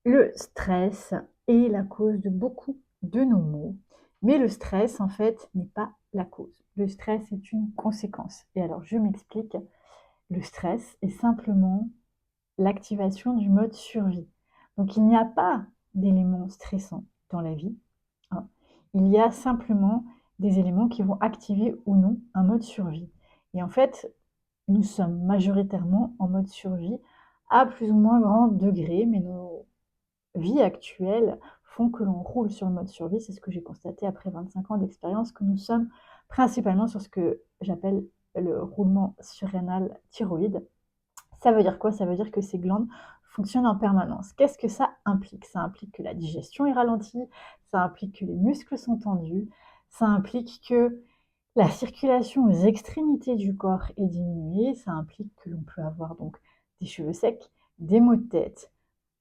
Le stress est la cause de beaucoup de nos maux, mais le stress, en fait, n'est pas la cause. Le stress est une conséquence. Et alors, je m'explique. Le stress est simplement l'activation du mode survie. Donc, il n'y a pas d'éléments stressants dans la vie, hein. Il y a simplement des éléments qui vont activer ou non un mode survie. Et en fait, nous sommes majoritairement en mode survie à plus ou moins grand degré, mais nos vie actuelle font que l'on roule sur le mode survie. C'est ce que j'ai constaté après 25 ans d'expérience, que nous sommes principalement sur ce que j'appelle le roulement surrénal thyroïde. Ça veut dire quoi? Ça veut dire que ces glandes fonctionnent en permanence. Qu'est-ce que ça implique? Ça implique que la digestion est ralentie, ça implique que les muscles sont tendus, ça implique que la circulation aux extrémités du corps est diminuée, ça implique que l'on peut avoir donc des cheveux secs, des maux de tête,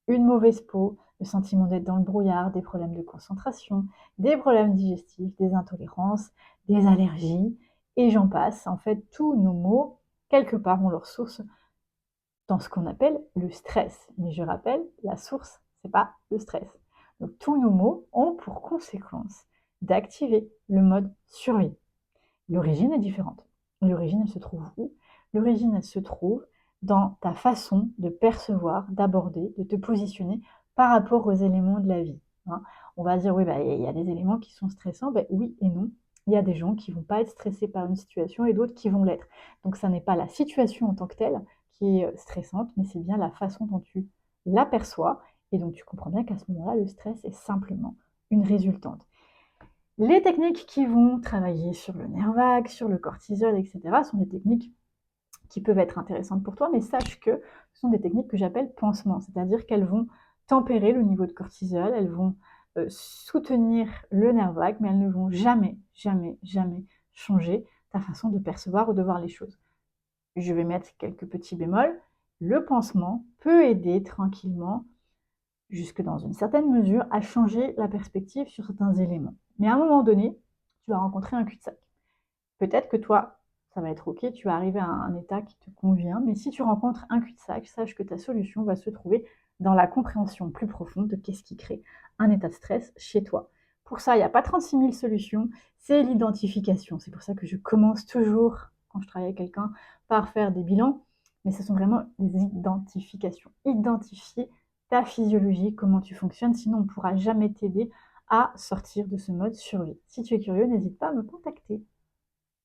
une mauvaise peau, le sentiment d'être dans le brouillard, des problèmes de concentration, des problèmes digestifs, des intolérances, des allergies, et j'en passe. En fait, tous nos maux, quelque part, ont leur source dans ce qu'on appelle le stress. Mais je rappelle, la source, c'est pas le stress. Donc tous nos maux ont pour conséquence d'activer le mode survie. L'origine est différente. L'origine, elle se trouve où? L'origine, elle se trouve dans ta façon de percevoir, d'aborder, de te positionner par rapport aux éléments de la vie, hein. On va dire, oui, bah, il y a des éléments qui sont stressants. Ben, oui et non. Il y a des gens qui ne vont pas être stressés par une situation et d'autres qui vont l'être. Donc, ça n'est pas la situation en tant que telle qui est stressante, mais c'est bien la façon dont tu l'aperçois. Et donc, tu comprends bien qu'à ce moment-là, le stress est simplement une résultante. Les techniques qui vont travailler sur le nerf vague, sur le cortisol, etc., sont des techniques qui peuvent être intéressantes pour toi, mais sache que ce sont des techniques que j'appelle pansements, c'est-à-dire qu'elles vont tempérer le niveau de cortisol, elles vont soutenir le nerf vague, mais elles ne vont jamais, jamais, jamais changer ta façon de percevoir ou de voir les choses. Je vais mettre quelques petits bémols. Le pansement peut aider tranquillement, jusque dans une certaine mesure, à changer la perspective sur certains éléments. Mais à un moment donné, tu vas rencontrer un cul-de-sac. Peut-être que toi, ça va être OK, tu vas arriver à un état qui te convient, mais si tu rencontres un cul-de-sac, sache que ta solution va se trouver dans la compréhension plus profonde de qu'est-ce qui crée un état de stress chez toi. Pour ça, il n'y a pas 36 000 solutions, c'est l'identification. C'est pour ça que je commence toujours, quand je travaille avec quelqu'un, par faire des bilans, mais ce sont vraiment des identifications. Identifier ta physiologie, comment tu fonctionnes, sinon on ne pourra jamais t'aider à sortir de ce mode survie. Si tu es curieux, n'hésite pas à me contacter.